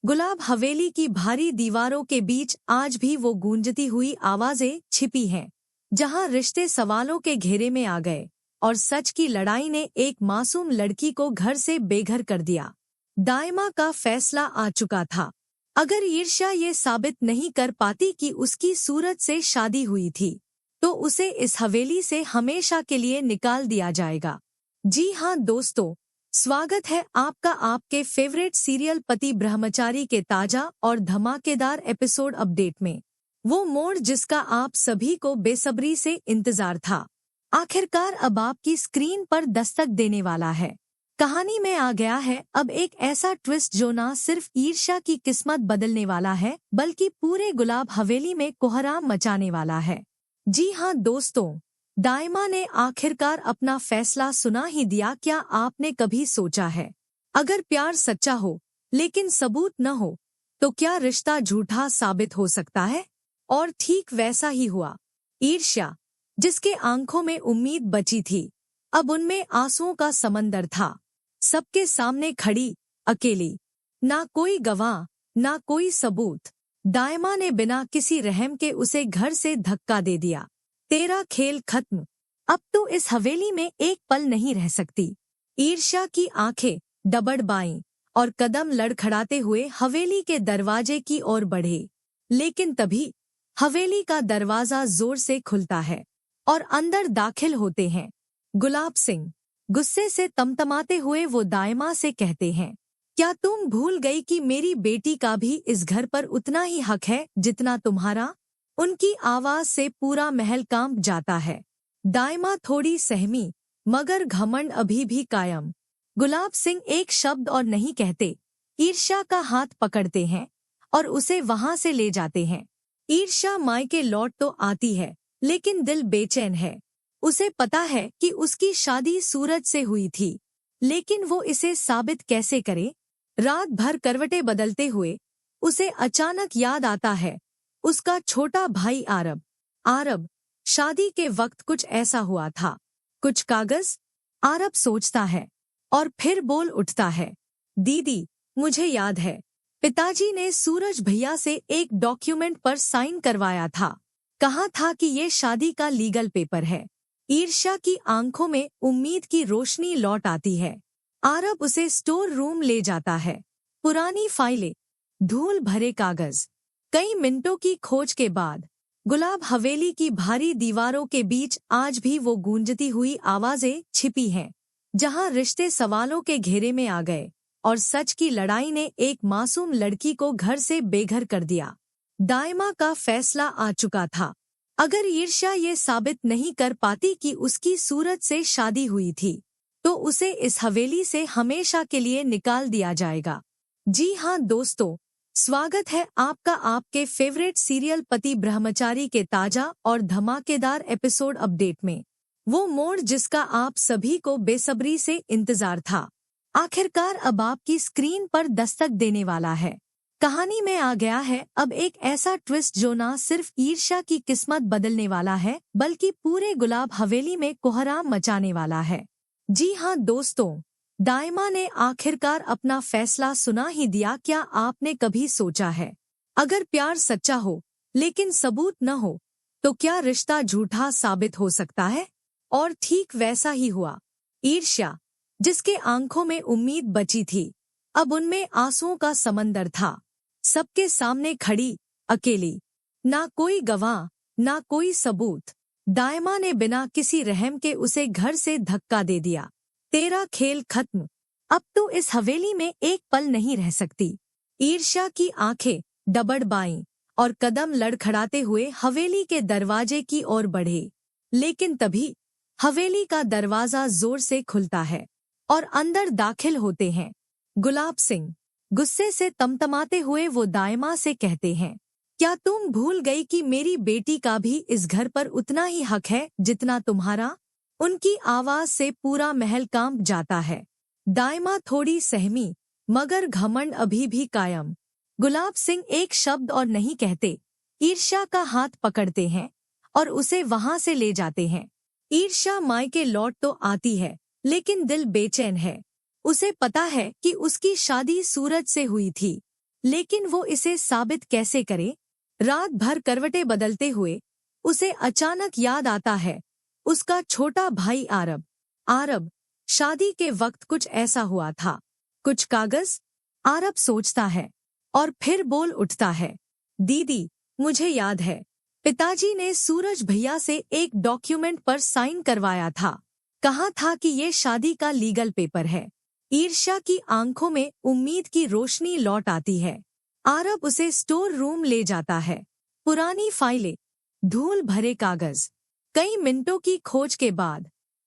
गुलाब हवेली की भारी दीवारों के बीच आज भी वो गूंजती हुई आवाजें छिपी हैं, जहां रिश्ते सवालों के घेरे में आ गए और सच की लड़ाई ने एक मासूम लड़की को घर से बेघर कर दिया। दाइमा का फैसला आ चुका था। अगर ईर्ष्या ये साबित नहीं कर पाती कि उसकी सूरत से शादी हुई थी, तो उसे इस हवेली से हमेशा के लिए निकाल दिया जाएगा। जी हाँ दोस्तों, स्वागत है आपका आपके फेवरेट सीरियल पति ब्रह्मचारी के ताजा और धमाकेदार एपिसोड अपडेट में। वो मोड़ जिसका आप सभी को बेसब्री से इंतजार था, आखिरकार अब आपकी स्क्रीन पर दस्तक देने वाला है। कहानी में आ गया है अब एक ऐसा ट्विस्ट जो न सिर्फ ईर्ष्या की किस्मत बदलने वाला है, बल्कि पूरे गुलाब हवेली में कोहराम मचाने वाला है। जी हाँ दोस्तों, दाइमा ने आखिरकार अपना फैसला सुना ही दिया। क्या आपने कभी सोचा है, अगर प्यार सच्चा हो लेकिन सबूत न हो, तो क्या रिश्ता झूठा साबित हो सकता है? और ठीक वैसा ही हुआ। ईर्ष्या, जिसके आंखों में उम्मीद बची थी, अब उनमें आंसुओं का समंदर था। सबके सामने खड़ी, अकेली, ना कोई गवाह, ना कोई सबूत, दाइमा ने बिना किसी रहम के उसे घर से धक्का दे दिया। तेरा खेल खत्म, अब तो इस हवेली में एक पल नहीं रह सकती। ईर्ष्या की आंखें डबडबाईं और कदम लड़खड़ाते हुए हवेली के दरवाजे की ओर बढ़े। लेकिन तभी हवेली का दरवाजा जोर से खुलता है और अंदर दाखिल होते हैं गुलाब सिंह। गुस्से से तमतमाते हुए वो दाइमा से कहते हैं, क्या तुम भूल गई कि मेरी बेटी का भी इस घर पर उतना ही हक है जितना तुम्हारा? उनकी आवाज से पूरा महल कांप जाता है। दाइमा थोड़ी सहमी, मगर घमंड अभी भी कायम। गुलाब सिंह एक शब्द और नहीं कहते, ईर्ष्या का हाथ पकड़ते हैं और उसे वहां से ले जाते हैं। ईर्ष्या मायके लौट तो आती है, लेकिन दिल बेचैन है। उसे पता है कि उसकी शादी सूरज से हुई थी, लेकिन वो इसे साबित कैसे करे? रात भर करवटें बदलते हुए उसे अचानक याद आता है उसका छोटा भाई आरब। आरब, शादी के वक्त कुछ ऐसा हुआ था। कुछ कागज? आरब सोचता है और फिर बोल उठता है, दीदी, मुझे याद है, पिताजी ने सूरज भैया से एक डॉक्यूमेंट पर साइन करवाया था। कहा था कि ये शादी का लीगल पेपर है। ईर्ष्या की आंखों में उम्मीद की रोशनी लौट आती है। आरब उसे स्टोर रूम ले जाता है। पुरानी फाइलें, धूल भरे कागज। कई मिनटों की खोज के बाद गुलाब हवेली की भारी दीवारों के बीच आज भी वो गूंजती हुई आवाजें छिपी हैं, जहां रिश्ते सवालों के घेरे में आ गए और सच की लड़ाई ने एक मासूम लड़की को घर से बेघर कर दिया। दाइमा का फैसला आ चुका था। अगर ईर्ष्या ये साबित नहीं कर पाती कि उसकी सूरत से शादी हुई थी, तो उसे इस हवेली से हमेशा के लिए निकाल दिया जाएगा। जी हाँ दोस्तों, स्वागत है आपका आपके फेवरेट सीरियल पति ब्रह्मचारी के ताजा और धमाकेदार एपिसोड अपडेट में। वो मोड़ जिसका आप सभी को बेसब्री से इंतजार था, आखिरकार अब आपकी स्क्रीन पर दस्तक देने वाला है। कहानी में आ गया है अब एक ऐसा ट्विस्ट जो न सिर्फ ईर्ष्या की किस्मत बदलने वाला है, बल्कि पूरे गुलाब हवेली में कोहराम मचाने वाला है। जी हाँ दोस्तों, दाइमा ने आखिरकार अपना फैसला सुना ही दिया। क्या आपने कभी सोचा है, अगर प्यार सच्चा हो लेकिन सबूत न हो, तो क्या रिश्ता झूठा साबित हो सकता है? और ठीक वैसा ही हुआ। ईर्ष्या, जिसके आंखों में उम्मीद बची थी, अब उनमें आंसुओं का समंदर था। सबके सामने खड़ी, अकेली, ना कोई गवाह, ना कोई सबूत, दाइमा ने बिना किसी रहम के उसे घर से धक्का दे दिया। तेरा खेल खत्म, अब तो इस हवेली में एक पल नहीं रह सकती। ईर्ष्या की आंखें डबडबाईं और कदम लड़खड़ाते हुए हवेली के दरवाजे की ओर बढ़े। लेकिन तभी हवेली का दरवाजा जोर से खुलता है और अंदर दाखिल होते हैं गुलाब सिंह। गुस्से से तमतमाते हुए वो दाइमा से कहते हैं, क्या तुम भूल गई कि मेरी बेटी का भी इस घर पर उतना ही हक है जितना तुम्हारा? उनकी आवाज से पूरा महल कांप जाता है। दाइमा थोड़ी सहमी, मगर घमंड अभी भी कायम। गुलाब सिंह एक शब्द और नहीं कहते, ईर्ष्या का हाथ पकड़ते हैं और उसे वहां से ले जाते हैं। ईर्ष्या मायके लौट तो आती है, लेकिन दिल बेचैन है। उसे पता है कि उसकी शादी सूरज से हुई थी, लेकिन वो इसे साबित कैसे करे? रात भर करवटें बदलते हुए उसे अचानक याद आता है उसका छोटा भाई आरब। आरब, शादी के वक्त कुछ ऐसा हुआ था। कुछ कागज? आरब सोचता है और फिर बोल उठता है, दीदी, मुझे याद है, पिताजी ने सूरज भैया से एक डॉक्यूमेंट पर साइन करवाया था। कहा था कि ये शादी का लीगल पेपर है। ईर्ष्या की आंखों में उम्मीद की रोशनी लौट आती है। आरब उसे स्टोर रूम ले जाता है। पुरानी फाइलें, धूल भरे कागज। कई मिनटों की खोज के बाद